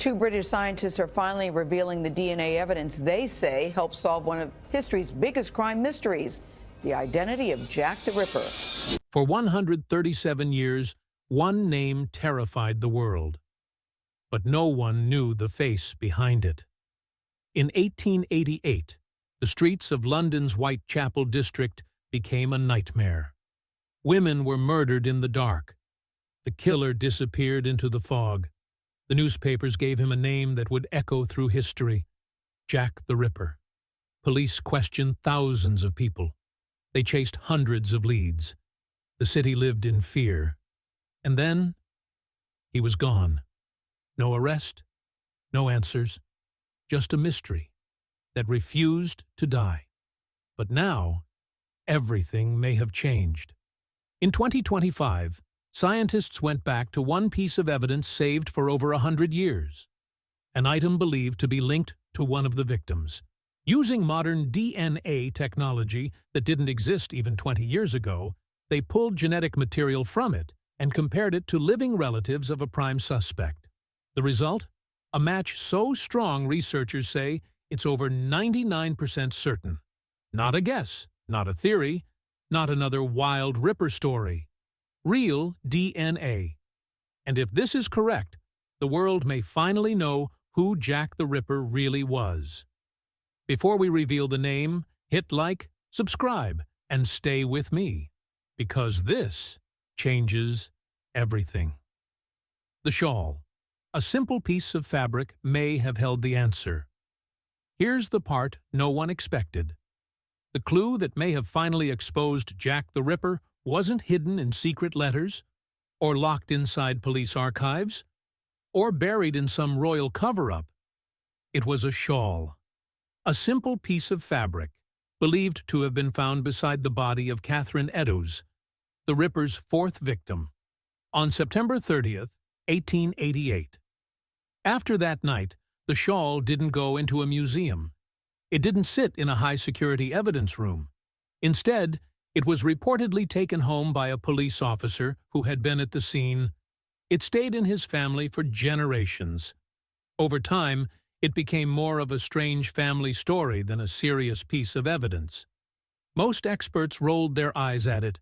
Two British scientists are finally revealing the DNA evidence they say helped solve one of history's biggest crime mysteries, the identity of Jack the Ripper. For 137 years, one name terrified the world, but no one knew the face behind it. In 1888, the streets of London's Whitechapel district became a nightmare. Women were murdered in the dark. The killer disappeared into the fog. The newspapers gave him a name that would echo through history: Jack the Ripper. Police questioned thousands of people. They chased hundreds of leads. The city lived in fear. And then, he was gone. No arrest, no answers, just a mystery that refused to die. But now, everything may have changed. In 2025, scientists went back to one piece of evidence saved for over 100 years, an item believed to be linked to one of the victims. Using modern DNA technology that didn't exist even 20 years ago, they pulled genetic material from it and compared it to living relatives of a prime suspect. The result? A match so strong researchers say it's over 99% certain. Not a guess, not a theory, not another wild Ripper story. Real DNA. And if this is correct, the world may finally know who Jack the Ripper really was. Before we reveal the name, hit like, subscribe, and stay with me, because this changes everything. The shawl. A simple piece of fabric may have held the answer. Here's the part no one expected. The clue that may have finally exposed Jack the Ripper wasn't hidden in secret letters, or locked inside police archives, or buried in some royal cover-up. It was a shawl. A simple piece of fabric, believed to have been found beside the body of Catherine Eddowes, the Ripper's fourth victim, on September 30th, 1888. After that night, the shawl didn't go into a museum. It didn't sit in a high-security evidence room. Instead, it was reportedly taken home by a police officer who had been at the scene. It stayed in his family for generations. Over time, it became more of a strange family story than a serious piece of evidence. Most experts rolled their eyes at it.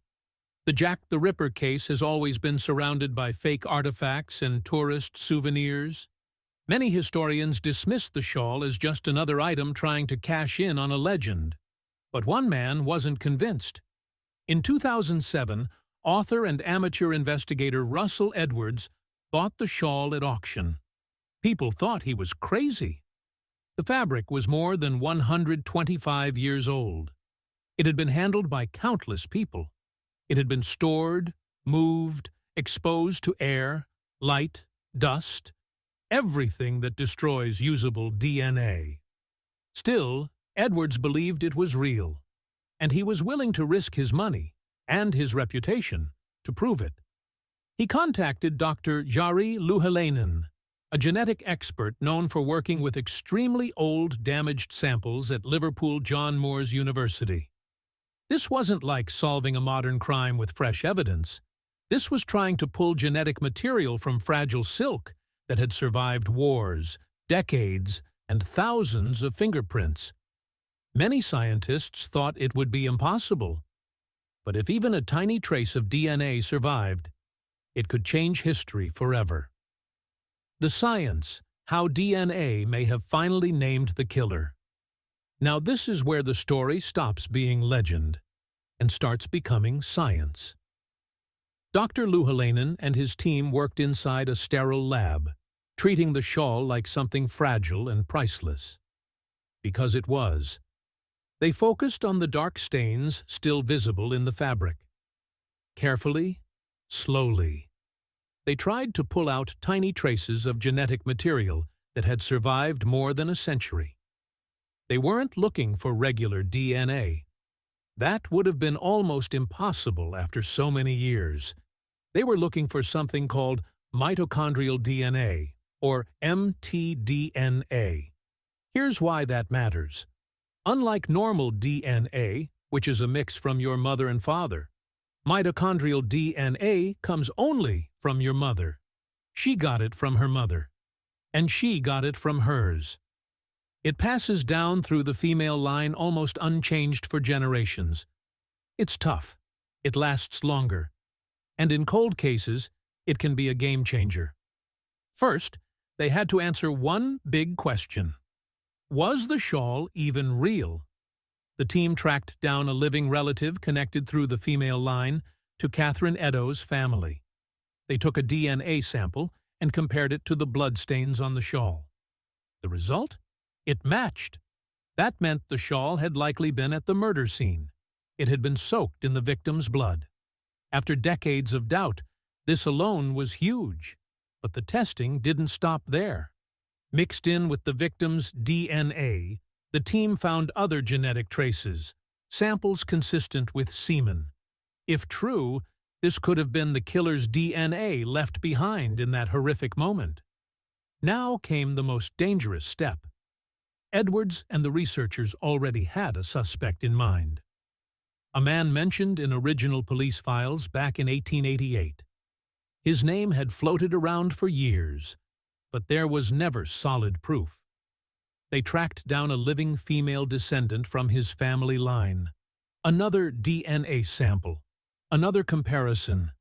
The Jack the Ripper case has always been surrounded by fake artifacts and tourist souvenirs. Many historians dismissed the shawl as just another item trying to cash in on a legend. But one man wasn't convinced. In 2007, author and amateur investigator Russell Edwards bought the shawl at auction. People thought he was crazy. The fabric was more than 125 years old. It had been handled by countless people. It had been stored, moved, exposed to air, light, dust, everything that destroys usable DNA. Still, Edwards believed it was real, and he was willing to risk his money and his reputation to prove it. He contacted Dr. Jari Louhelainen, a genetic expert known for working with extremely old, damaged samples at Liverpool John Moores University. This wasn't like solving a modern crime with fresh evidence. This was trying to pull genetic material from fragile silk that had survived wars, decades, and thousands of fingerprints. Many scientists thought it would be impossible. But if even a tiny trace of DNA survived, it could change history forever. The science, how DNA may have finally named the killer. Now this is where the story stops being legend and starts becoming science. Dr. Louhelainen and his team worked inside a sterile lab, treating the shawl like something fragile and priceless. Because it was. They focused on the dark stains still visible in the fabric. Carefully, slowly, they tried to pull out tiny traces of genetic material that had survived more than a century. They weren't looking for regular DNA. That would have been almost impossible after so many years. They were looking for something called mitochondrial DNA, or mtDNA. Here's why that matters. Unlike normal DNA, which is a mix from your mother and father, mitochondrial DNA comes only from your mother. She got it from her mother. and she got it from hers. It passes down through the female line almost unchanged for generations. It's tough, it lasts longer, and in cold cases, it can be a game changer. First, they had to answer one big question. Was the shawl even real? The team tracked down a living relative connected through the female line to Catherine Eddowes' family. They took a DNA sample and compared it to the bloodstains on the shawl. The result? It matched. That meant the shawl had likely been at the murder scene. It had been soaked in the victim's blood. After decades of doubt, this alone was huge. But the testing didn't stop there. Mixed in with the victim's DNA, the team found other genetic traces, samples consistent with semen. If true, this could have been the killer's DNA left behind in that horrific moment. Now came the most dangerous step. Edwards and the researchers already had a suspect in mind. A man mentioned in original police files back in 1888. His name had floated around for years, but there was never solid proof. They tracked down a living female descendant from his family line. Another DNA sample, another comparison,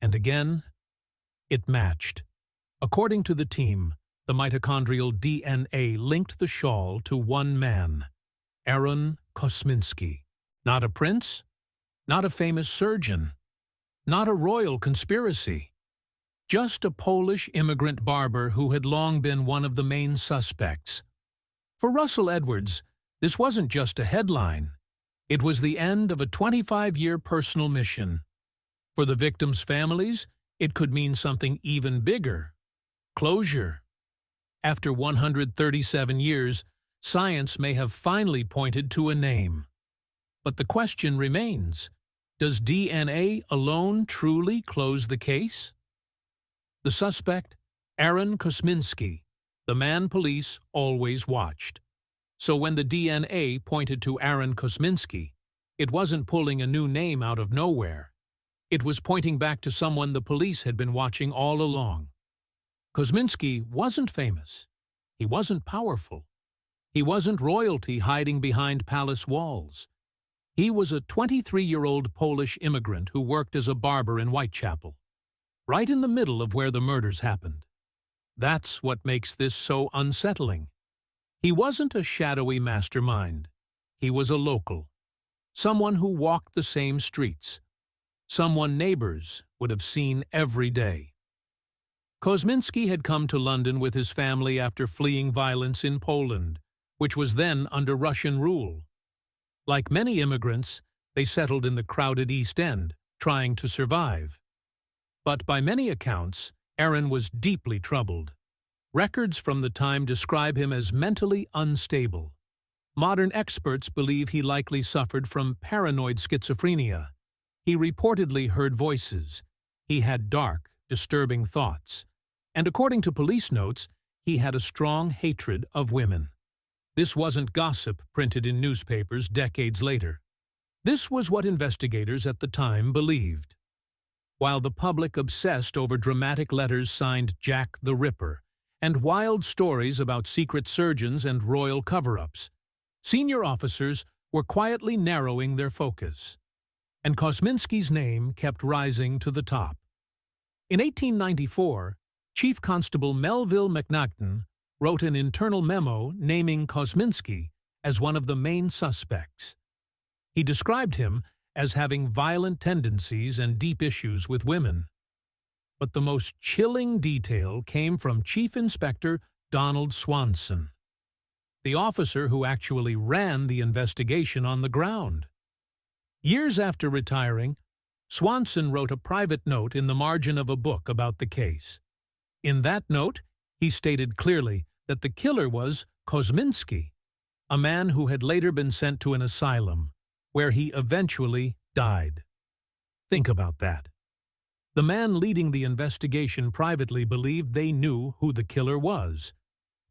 and again, it matched. According to the team, the mitochondrial DNA linked the shawl to one man, Aaron Kosminski. Not a prince, not a famous surgeon, not a royal conspiracy. Just a Polish immigrant barber who had long been one of the main suspects. For Russell Edwards, this wasn't just a headline. It was the end of a 25-year personal mission. For the victims' families, it could mean something even bigger. Closure. After 137 years, science may have finally pointed to a name. But the question remains, does DNA alone truly close the case? The suspect, Aaron Kosminski, the man police always watched. So when the DNA pointed to Aaron Kosminski, it wasn't pulling a new name out of nowhere. It was pointing back to someone the police had been watching all along. Kosminski wasn't famous. He wasn't powerful. He wasn't royalty hiding behind palace walls. He was a 23-year-old Polish immigrant who worked as a barber in Whitechapel, right in the middle of where the murders happened. That's what makes this so unsettling. He wasn't a shadowy mastermind. He was a local, someone who walked the same streets, someone neighbors would have seen every day. Kosminski had come to London with his family after fleeing violence in Poland, which was then under Russian rule. Like many immigrants, they settled in the crowded East End, trying to survive. But by many accounts, Aaron was deeply troubled. Records from the time describe him as mentally unstable. Modern experts believe he likely suffered from paranoid schizophrenia. He reportedly heard voices. He had dark, disturbing thoughts. And according to police notes, he had a strong hatred of women. This wasn't gossip printed in newspapers decades later. This was what investigators at the time believed. While the public obsessed over dramatic letters signed Jack the Ripper and wild stories about secret surgeons and royal cover-ups, senior officers were quietly narrowing their focus. And Kosminski's name kept rising to the top. In 1894, Chief Constable Melville McNaughton wrote an internal memo naming Kosminski as one of the main suspects. He described him as having violent tendencies and deep issues with women. But the most chilling detail came from Chief Inspector Donald Swanson, the officer who actually ran the investigation on the ground. Years after retiring, Swanson wrote a private note in the margin of a book about the case. In that note, he stated clearly that the killer was Kosminski, a man who had later been sent to an asylum, where he eventually died. Think about that. The man leading the investigation privately believed they knew who the killer was.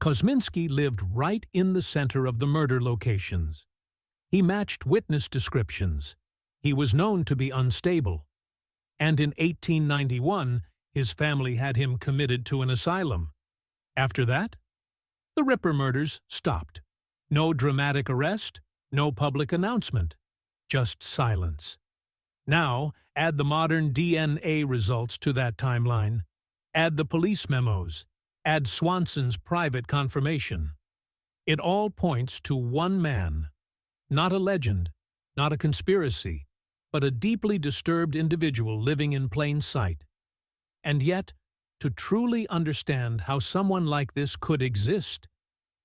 Kosminski lived right in the center of the murder locations. He matched witness descriptions. He was known to be unstable. And in 1891, his family had him committed to an asylum. After that, the Ripper murders stopped. No dramatic arrest, no public announcement, just silence. Now, add the modern DNA results to that timeline. Add the police memos. Add Swanson's private confirmation. It all points to one man, not a legend, not a conspiracy, but a deeply disturbed individual living in plain sight. And yet, to truly understand how someone like this could exist,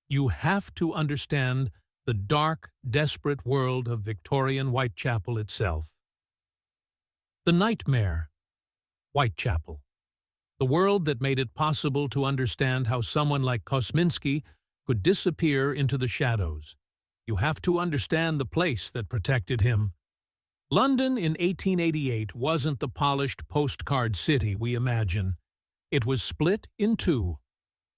you have to understand the dark, desperate world of Victorian Whitechapel itself. The nightmare, Whitechapel. The world that made it possible to understand how someone like Kosminski could disappear into the shadows. You have to understand the place that protected him. London in 1888 wasn't the polished postcard city we imagine. It was split in two.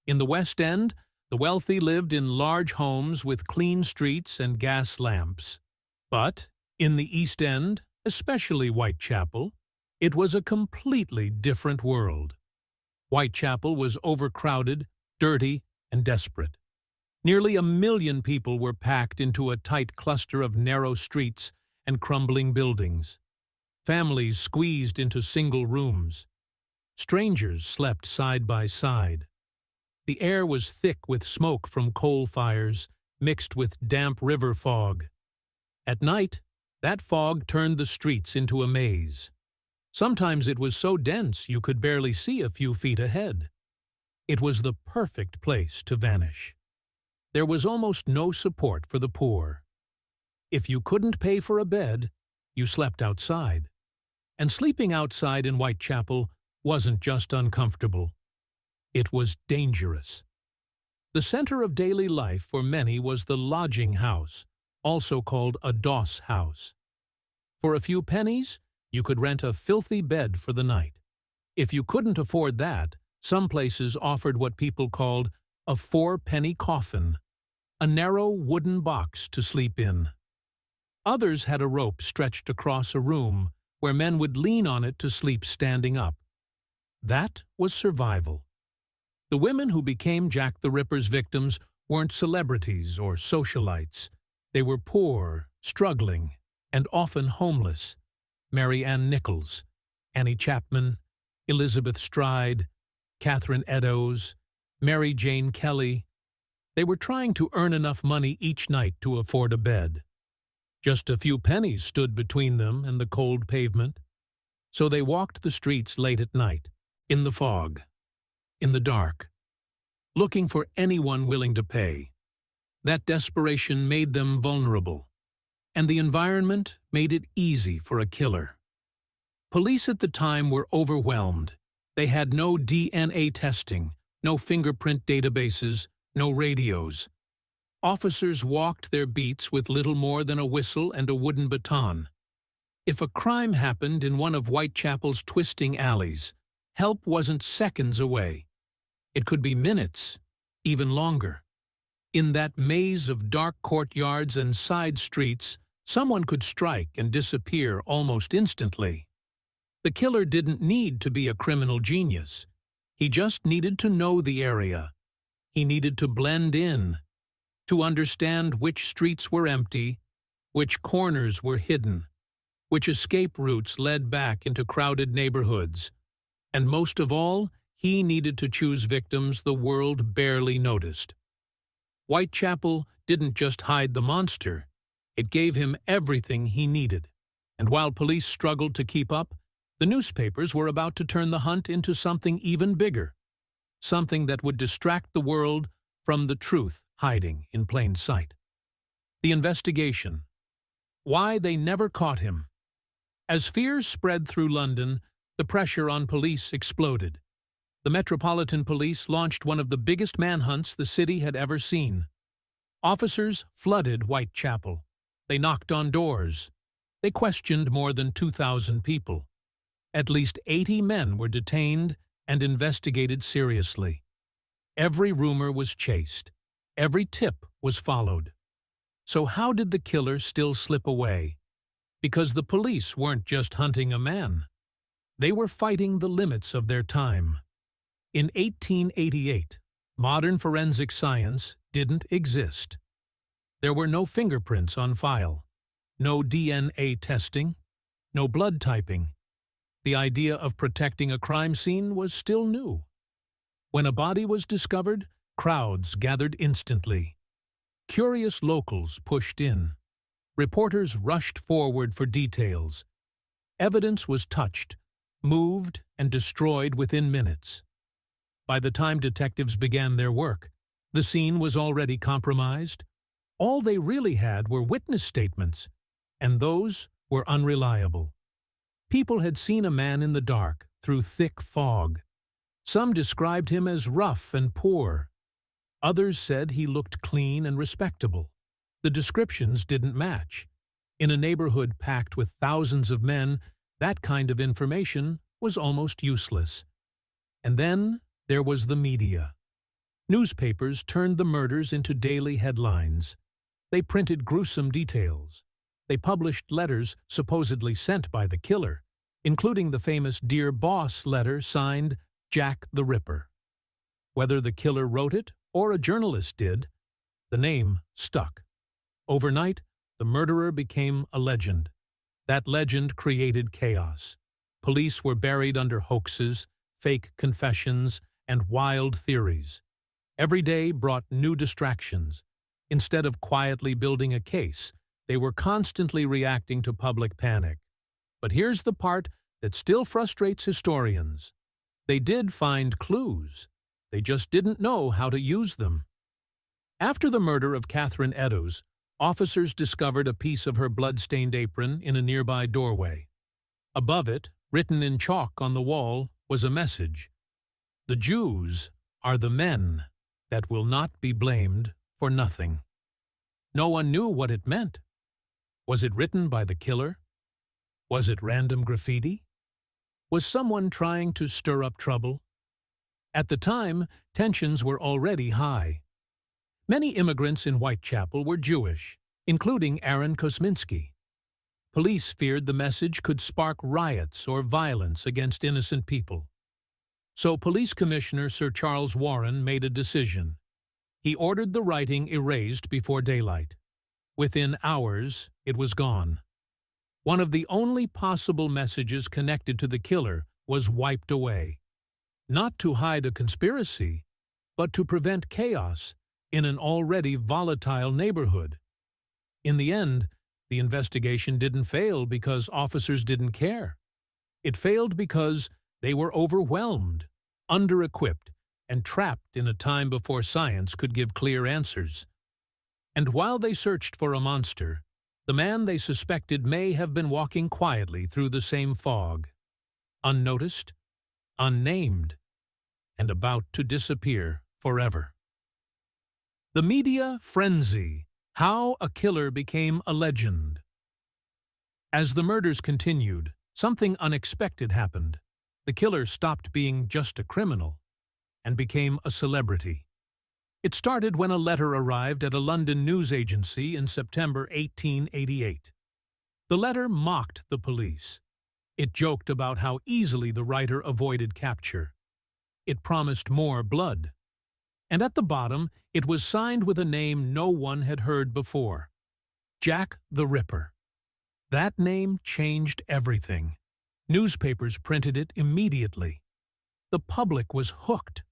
In the West End, the wealthy lived in large homes with clean streets and gas lamps. But in the East End, especially Whitechapel, it was a completely different world. Whitechapel was overcrowded, dirty, and desperate. Nearly 1 million people were packed into a tight cluster of narrow streets and crumbling buildings. Families squeezed into single rooms. Strangers slept side by side. The air was thick with smoke from coal fires, mixed with damp river fog. At night, that fog turned the streets into a maze. Sometimes it was so dense you could barely see a few feet ahead. It was the perfect place to vanish. There was almost no support for the poor. If you couldn't pay for a bed, you slept outside. And sleeping outside in Whitechapel wasn't just uncomfortable. It was dangerous. The center of daily life for many was the lodging house, also called a doss house. For a few pennies, you could rent a filthy bed for the night. If you couldn't afford that, some places offered what people called a 4-penny coffin, a narrow wooden box to sleep in. Others had a rope stretched across a room where men would lean on it to sleep standing up. That was survival. The women who became Jack the Ripper's victims weren't celebrities or socialites. They were poor, struggling, and often homeless. Mary Ann Nichols, Annie Chapman, Elizabeth Stride, Catherine Eddowes, Mary Jane Kelly. They were trying to earn enough money each night to afford a bed. Just a few pennies stood between them and the cold pavement. So they walked the streets late at night, in the fog, in the dark, looking for anyone willing to pay. That desperation made them vulnerable, and the environment made it easy for a killer. Police at the time were overwhelmed. They had no DNA testing, no fingerprint databases, no radios. Officers walked their beats with little more than a whistle and a wooden baton. If a crime happened in one of Whitechapel's twisting alleys, help wasn't seconds away. It could be minutes, even longer. In that maze of dark courtyards and side streets, someone could strike and disappear almost instantly. The killer didn't need to be a criminal genius. He just needed to know the area. He needed to blend in, to understand which streets were empty, which corners were hidden, which escape routes led back into crowded neighborhoods. And most of all, he needed to choose victims the world barely noticed. Whitechapel didn't just hide the monster, it gave him everything he needed. And while police struggled to keep up, the newspapers were about to turn the hunt into something even bigger, something that would distract the world from the truth hiding in plain sight. The investigation. Why they never caught him. As fears spread through London, the pressure on police exploded. The Metropolitan Police launched one of the biggest manhunts the city had ever seen. Officers flooded Whitechapel. They knocked on doors. They questioned more than 2,000 people. At least 80 men were detained and investigated seriously. Every rumor was chased. Every tip was followed. So how did the killer still slip away? Because the police weren't just hunting a man. They were fighting the limits of their time. In 1888, Modern forensic science didn't exist. There were no fingerprints on file, no DNA testing, no blood typing. The idea of protecting a crime scene was still new. When a body was discovered, crowds gathered instantly. Curious locals pushed in. Reporters rushed forward for details. Evidence was touched, moved, and destroyed within minutes. By the time detectives began their work, the scene was already compromised. All they really had were witness statements, and those were unreliable. People had seen a man in the dark, through thick fog. Some described him as rough and poor. Others said he looked clean and respectable. The descriptions didn't match. In a neighborhood packed with thousands of men, that kind of information was almost useless. And then there was the media. Newspapers turned the murders into daily headlines. They printed gruesome details. They published letters supposedly sent by the killer, including the famous Dear Boss letter signed Jack the Ripper. Whether the killer wrote it or a journalist did, the name stuck. Overnight, the murderer became a legend. That legend created chaos. Police were buried under hoaxes, fake confessions, and wild theories. Every day brought new distractions. Instead of quietly building a case, they were constantly reacting to public panic. But here's the part that still frustrates historians. They did find clues. They just didn't know how to use them. After the murder of Catherine Eddowes, officers discovered a piece of her blood-stained apron in a nearby doorway. Above it, written in chalk on the wall, was a message. The Jews are the men that will not be blamed for nothing. No one knew what it meant. Was it written by the killer? Was it random graffiti? Was someone trying to stir up trouble? At the time, tensions were already high. Many immigrants in Whitechapel were Jewish, including Aaron Kosminski. Police feared the message could spark riots or violence against innocent people. So Police Commissioner Sir Charles Warren made a decision. He ordered the writing erased before daylight. Within hours, it was gone. One of the only possible messages connected to the killer was wiped away. Not to hide a conspiracy, but to prevent chaos in an already volatile neighborhood. In the end, the investigation didn't fail because officers didn't care. It failed because they were overwhelmed, under-equipped, and trapped in a time before science could give clear answers. And while they searched for a monster, the man they suspected may have been walking quietly through the same fog, unnoticed, unnamed, and about to disappear forever. The media frenzy. How a killer became a legend. As the murders continued, something unexpected happened. The killer stopped being just a criminal and became a celebrity. It started when a letter arrived at a London news agency in September 1888. The letter mocked the police. It joked about how easily the writer avoided capture. It promised more blood. And at the bottom, it was signed with a name no one had heard before. Jack the Ripper. That name changed everything. Newspapers printed it immediately. The public was hooked.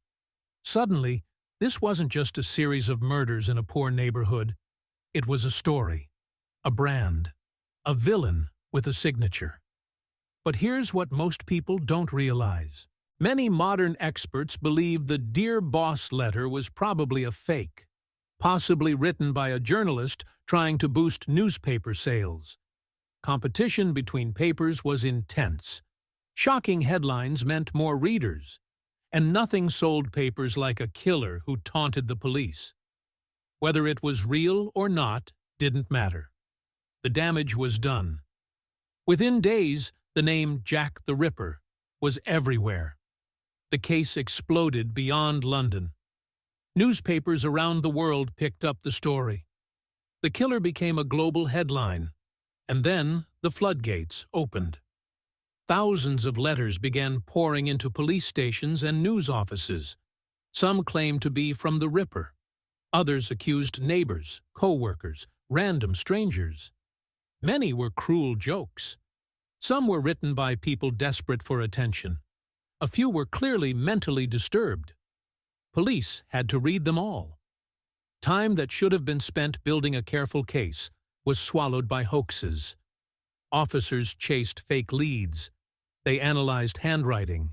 Suddenly, this wasn't just a series of murders in a poor neighborhood. It was a story, a brand, a villain with a signature. But here's what most people don't realize. Many modern experts believe the Dear Boss letter was probably a fake, possibly written by a journalist trying to boost newspaper sales. Competition between papers was intense. Shocking headlines meant more readers, and nothing sold papers like a killer who taunted the police. Whether it was real or not didn't matter. The damage was done. Within days, the name Jack the Ripper was everywhere. The case exploded beyond London. Newspapers around the world picked up the story. The killer became a global headline, and then the floodgates opened. Thousands of letters began pouring into police stations and news offices. Some claimed to be from the Ripper. Others accused neighbors, co-workers, random strangers. Many were cruel jokes. Some were written by people desperate for attention. A few were clearly mentally disturbed. Police had to read them all. Time that should have been spent building a careful case was swallowed by hoaxes. Officers chased fake leads. They analyzed handwriting.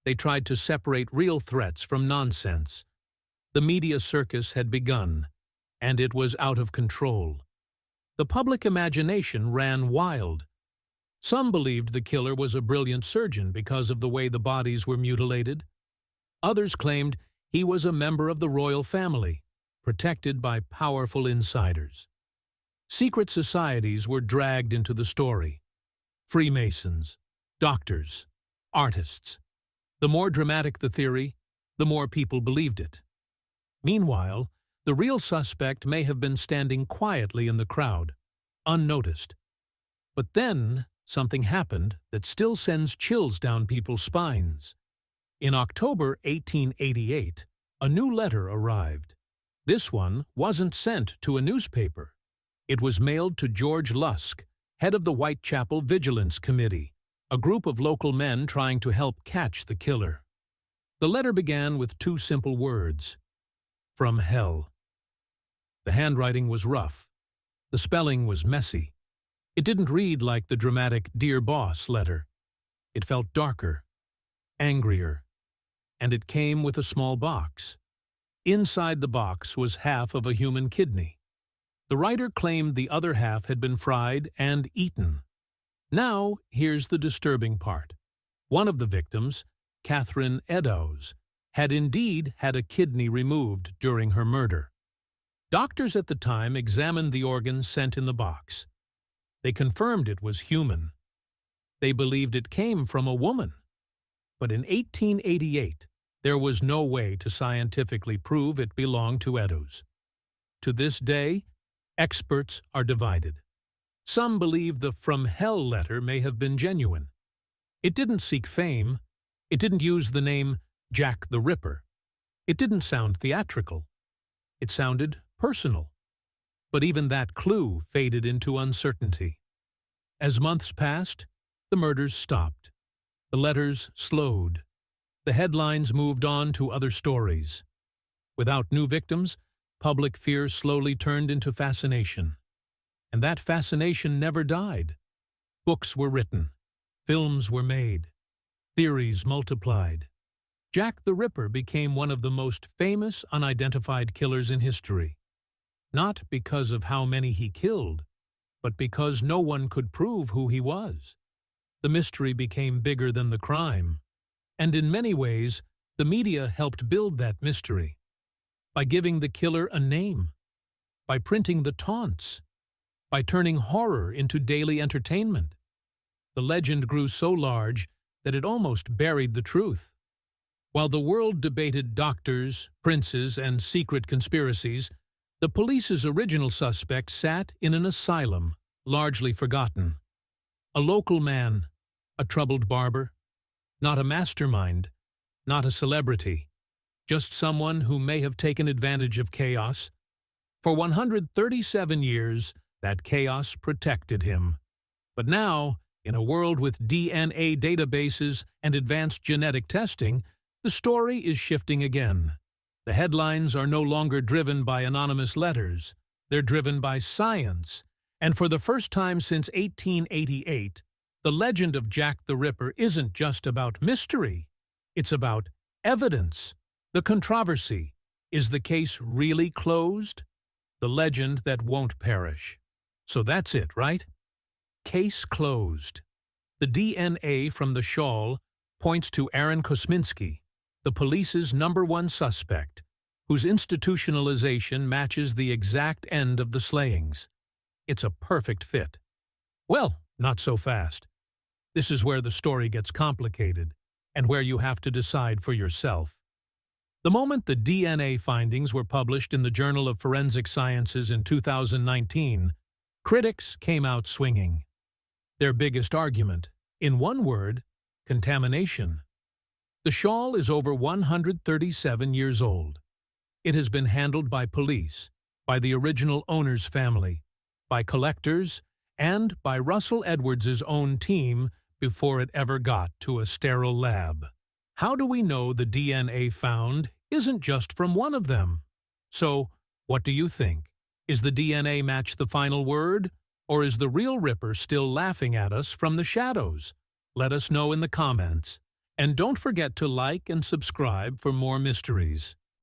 They tried to separate real threats from nonsense. The media circus had begun, and it was out of control. The public imagination ran wild. Some believed the killer was a brilliant surgeon because of the way the bodies were mutilated. Others claimed he was a member of the royal family, protected by powerful insiders. Secret societies were dragged into the story. Freemasons, doctors, artists. The more dramatic the theory, the more people believed it. Meanwhile, the real suspect may have been standing quietly in the crowd, unnoticed. But then something happened that still sends chills down people's spines. In October 1888, a new letter arrived. This one wasn't sent to a newspaper. It was mailed to George Lusk, head of the Whitechapel Vigilance Committee, a group of local men trying to help catch the killer. The letter began with two simple words: "From hell." The handwriting was rough. The spelling was messy. It didn't read like the dramatic "Dear Boss" letter. It felt darker, angrier, and it came with a small box. Inside the box was half of a human kidney. The writer claimed the other half had been fried and eaten. Now, here's the disturbing part. One of the victims, Catherine Eddowes, had indeed had a kidney removed during her murder. Doctors at the time examined the organ sent in the box. They confirmed it was human. They believed it came from a woman. But in 1888, there was no way to scientifically prove it belonged to Eddowes. To this day, experts are divided. Some believe the "From Hell" letter may have been genuine. It didn't seek fame. It didn't use the name Jack the Ripper. It didn't sound theatrical. It sounded personal. But even that clue faded into uncertainty. As months passed, the murders stopped. The letters slowed. The headlines moved on to other stories. Without new victims, public fear slowly turned into fascination. And that fascination never died. Books were written. Films were made. Theories multiplied. Jack the Ripper became one of the most famous unidentified killers in history. Not because of how many he killed, but because no one could prove who he was. The mystery became bigger than the crime. And in many ways, the media helped build that mystery. By giving the killer a name. By printing the taunts. By turning horror into daily entertainment. The legend grew so large that it almost buried the truth. While the world debated doctors, princes, and secret conspiracies, the police's original suspect sat in an asylum, largely forgotten. A local man, a troubled barber, not a mastermind, not a celebrity, just someone who may have taken advantage of chaos. For 137 years, that chaos protected him. But now, in a world with DNA databases and advanced genetic testing, the story is shifting again. The headlines are no longer driven by anonymous letters. They're driven by science. And for the first time since 1888, the legend of Jack the Ripper isn't just about mystery. It's about evidence. The controversy. Is the case really closed? The legend that won't perish. So that's it, right? Case closed. The DNA from the shawl points to Aaron Kosminski, the police's #1 suspect, whose institutionalization matches the exact end of the slayings. It's a perfect fit. Well, not so fast. This is where the story gets complicated, and where you have to decide for yourself. The moment the DNA findings were published in the Journal of Forensic Sciences in 2019, critics came out swinging. Their biggest argument, in one word, contamination. The shawl is over 137 years old. It has been handled by police, by the original owner's family, by collectors, and by Russell Edwards's own team before it ever got to a sterile lab. How do we know the DNA found isn't just from one of them? So, what do you think? Is the DNA match the final word? Or is the real Ripper still laughing at us from the shadows? Let us know in the comments. And don't forget to like and subscribe for more mysteries.